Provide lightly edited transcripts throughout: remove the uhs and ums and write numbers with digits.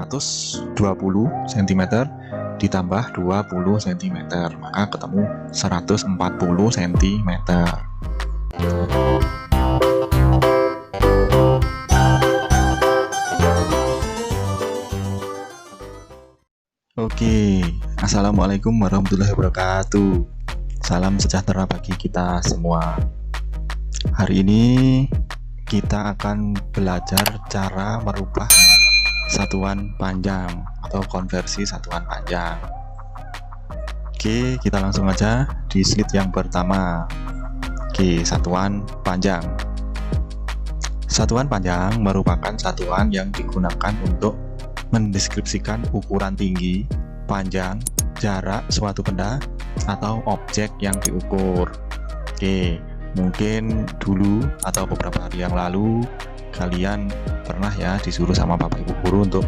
120 cm ditambah 20 cm, maka ketemu 140 cm. Oke, assalamualaikum warahmatullahi wabarakatuh. Salam sejahtera bagi kita semua. Hari ini kita akan belajar cara merubah satuan panjang atau konversi satuan panjang. Oke, kita langsung aja di slide yang pertama. Oke, satuan panjang. Satuan panjang merupakan satuan yang digunakan untuk mendeskripsikan ukuran tinggi, panjang, jarak suatu benda atau objek yang diukur. Oke, mungkin dulu atau beberapa hari yang lalu kalian pernah ya disuruh sama bapak ibu guru untuk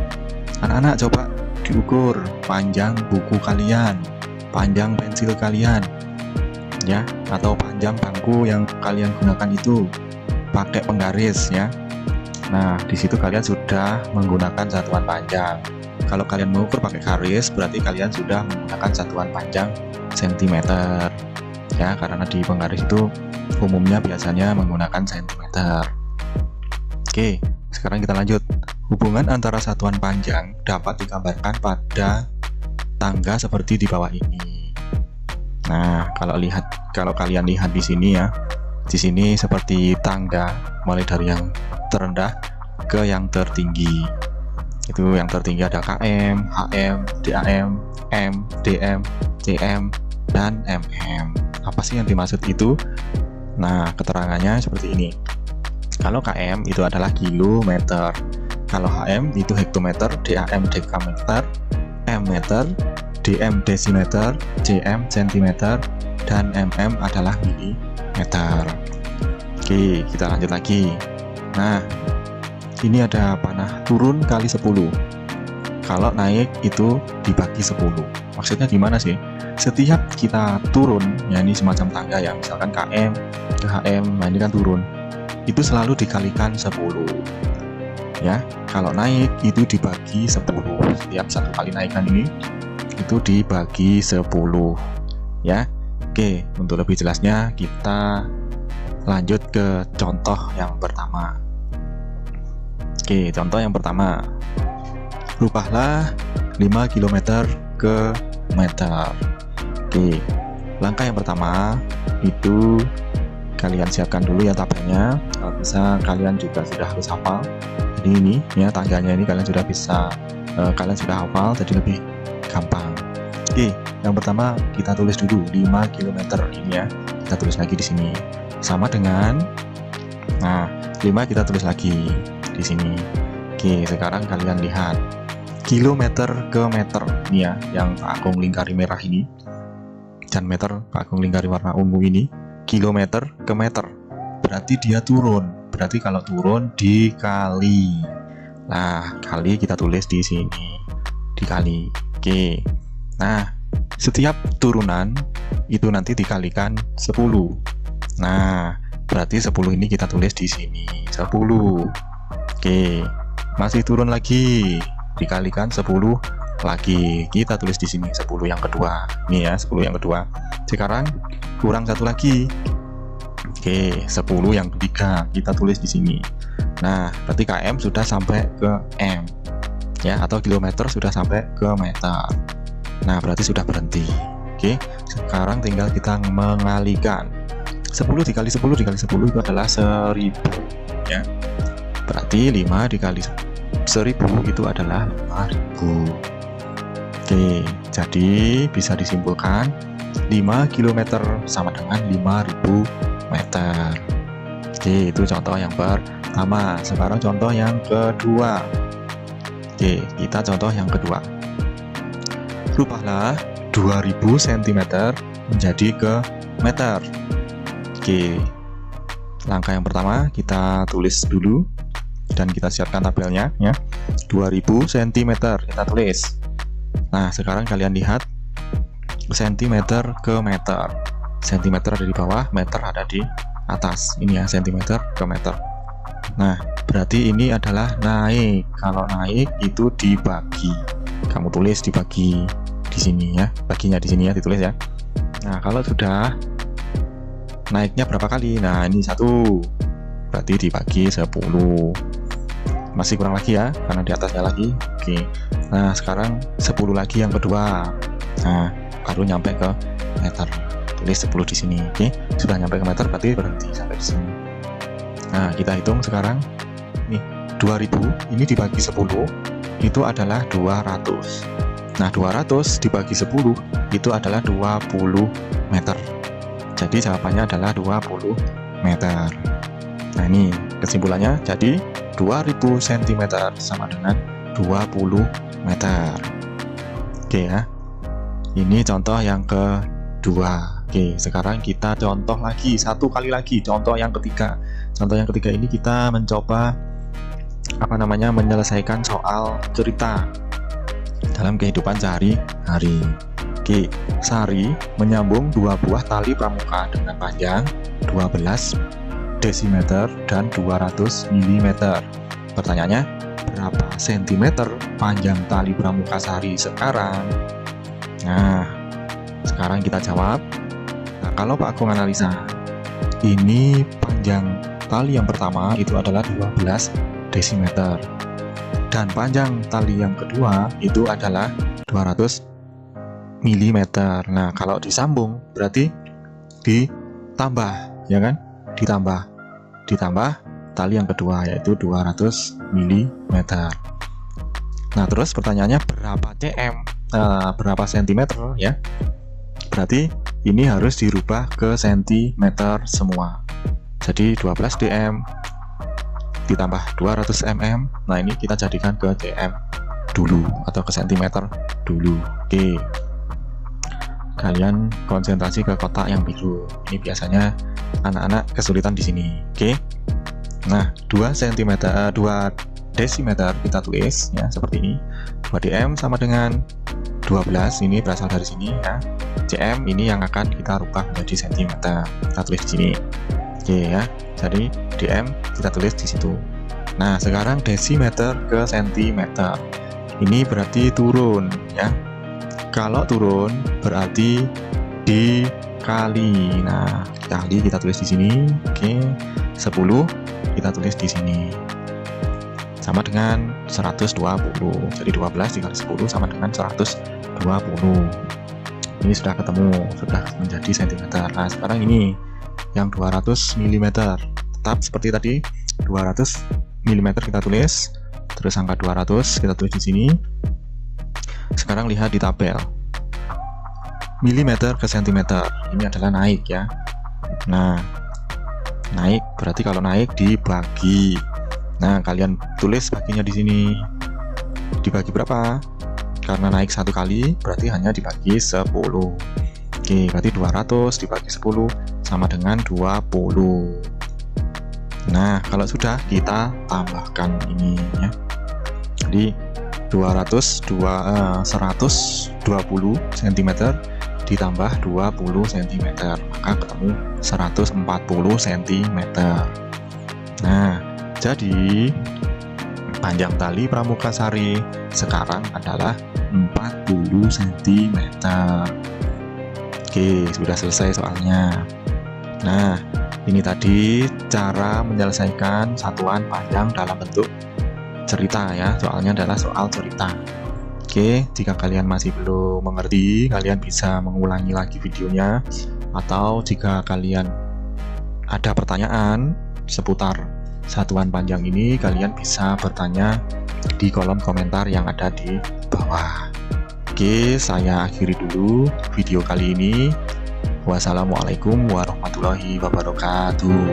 anak-anak coba diukur panjang buku kalian, panjang pensil kalian ya, atau panjang bangku yang kalian gunakan itu pakai penggaris ya. Nah, di situ kalian sudah menggunakan satuan panjang. Kalau kalian mengukur pakai garis, berarti kalian sudah menggunakan satuan panjang cm ya, karena di penggaris itu umumnya biasanya menggunakan cm. Oke, sekarang kita lanjut. Hubungan antara satuan panjang dapat digambarkan pada tangga seperti di bawah ini. Nah, kalau kalian lihat di sini ya, di sini seperti tangga, mulai dari yang terendah ke yang tertinggi. Itu yang tertinggi ada KM, HM, DAM, M, DM, CM, dan MM. Apa sih yang dimaksud itu? Nah, keterangannya seperti ini. Kalau KM itu adalah kilometer, kalau HM itu hektometer, DAM dekameter, M meter, DM desimeter, CM sentimeter, dan MM adalah milimeter. Oke, kita lanjut lagi. Nah, ini ada panah turun kali 10. Kalau naik itu dibagi 10. Maksudnya gimana sih? Setiap kita turun, ya ini semacam tangga ya, misalkan KM ke HM, nah ini kan turun, itu selalu dikalikan 10 ya. Kalau naik itu dibagi 10. Setiap satu kali naikan ini itu dibagi 10 ya. Oke, untuk lebih jelasnya kita lanjut ke contoh yang pertama. Oke, contoh yang pertama. Rubahlah 5 km ke meter. Oke, langkah yang pertama itu kalian siapkan dulu ya tabelnya. Kalau bisa kalian juga sudah harus hafal. Jadi ini ya, tangganya ini kalian sudah bisa, kalian sudah hafal, jadi lebih gampang. Oke, yang pertama kita tulis dulu 5 km ini ya. Kita tulis lagi di sini. Sama dengan, nah 5 kita tulis lagi di sini. Oke, sekarang kalian lihat kilometer ke meter ini ya, yang Pak Agung lingkari merah ini, dan meter Pak Agung lingkari warna ungu ini. Kilometer ke meter berarti dia turun, berarti kalau turun dikali. Nah, kali kita tulis di sini, dikali. Oke, nah setiap turunan itu nanti dikalikan 10. Nah, berarti 10 ini kita tulis di sini, 10. Oke, masih turun lagi, dikalikan 10 lagi. Kita tulis di sini 10 yang kedua. Ini ya, 10 yang kedua. Sekarang kurang satu lagi. Oke, 10 yang ketiga. Kita tulis di sini. Nah, berarti KM sudah sampai ke M. Ya, atau kilometer sudah sampai ke meter. Nah, berarti sudah berhenti. Oke, sekarang tinggal kita mengalikan. 10 dikali 10 dikali 10 itu adalah 1000 ya. Berarti 5 dikali 1000 itu adalah 5000. Oke, jadi bisa disimpulkan 5 km sama dengan 5000 meter. Oke, itu contoh yang pertama. Sekarang contoh yang kedua. Oke, kita contoh yang kedua. Rubahlah 2000 cm menjadi ke meter. Oke, langkah yang pertama kita tulis dulu dan kita siapkan tabelnya ya. 2000 cm kita tulis. Nah, sekarang kalian lihat cm ke meter. Cm ada di bawah, meter ada di atas. Ini ya, cm ke meter. Nah, berarti ini adalah naik. Kalau naik itu dibagi, kamu tulis dibagi di sini ya, baginya di sini ya, ditulis ya. Nah, kalau sudah naiknya berapa kali? Nah, ini 1, berarti dibagi 10. Masih kurang lagi ya, karena di atasnya lagi. Oke. Nah, sekarang 10 lagi yang kedua. Nah, baru nyampe ke meter. Tulis 10 di sini. Oke, sudah nyampe ke meter berarti berhenti sampai di sini. Nah, kita hitung sekarang. Nih, 2000 ini dibagi 10 itu adalah 200. Nah, 200 dibagi 10 itu adalah 20 meter. Jadi jawabannya adalah 20 meter. Nah, ini kesimpulannya. Jadi 2000 cm sama dengan 20 meter. Oke ya. Ini contoh yang kedua. Oke, sekarang kita contoh lagi, satu kali lagi, contoh yang ketiga. Contoh yang ketiga ini kita mencoba menyelesaikan soal cerita dalam kehidupan sehari-hari. Oke, Sari menyambung 2 buah tali pramuka dengan panjang 12 desimeter dan 200 mm. Pertanyaannya, berapa sentimeter panjang tali pramuka Sari sekarang? Nah, sekarang kita jawab. Nah, kalau Pak Agung analisa, ini panjang tali yang pertama itu adalah 12 desimeter dan panjang tali yang kedua itu adalah 200 mm. Nah, kalau disambung berarti ditambah, ya kan? Ditambah tali yang kedua yaitu 200 mm. Nah, terus pertanyaannya berapa cm? Berapa sentimeter ya? Berarti ini harus dirubah ke sentimeter semua. Jadi 12 dm ditambah 200 mm. Nah, ini kita jadikan ke cm dulu atau ke sentimeter dulu. Oke. Kalian konsentrasi ke kotak yang biru. Ini biasanya anak-anak kesulitan di sini. Oke. Nah, 2 desimeter kita tulis ya seperti ini. 2 dm sama dengan 12, ini berasal dari sini ya. Cm ini yang akan kita rubah menjadi sentimeter. Kita tulis di sini. Oke ya. Jadi dm kita tulis di situ. Nah, sekarang desimeter ke sentimeter. Ini berarti turun ya. Kalau turun berarti dikali. Nah, kali kita tulis di sini. Oke. 10 kita tulis di sini. Sama dengan 120. Jadi 12 dikali 10 sama dengan 120. Ini sudah ketemu, sudah menjadi sentimeter. Nah, sekarang ini yang 200 mm. Tetap seperti tadi, 200 mm kita tulis. Terus angka 200 kita tulis di sini. Sekarang lihat di tabel. Milimeter ke sentimeter. Ini adalah naik ya. Nah, naik berarti kalau naik dibagi. Nah, kalian tulis baginya di sini. Dibagi berapa? Karena naik 1 kali berarti hanya dibagi 10. Oke, berarti 200 dibagi 10 sama dengan 20. Nah, kalau sudah kita tambahkan ini ya. Jadi 120 cm ditambah 20 cm, maka ketemu 140 cm. Nah, jadi panjang tali pramuka Sari sekarang adalah 40 cm. Oke, sudah selesai soalnya. Nah, ini tadi cara menyelesaikan satuan panjang dalam bentuk cerita ya. Soalnya adalah soal cerita. Oke, jika kalian masih belum mengerti, kalian bisa mengulangi lagi videonya. Atau jika kalian ada pertanyaan seputar satuan panjang ini, kalian bisa bertanya di kolom komentar yang ada di bawah. Oke, saya akhiri dulu video kali ini. Wassalamualaikum warahmatullahi wabarakatuh.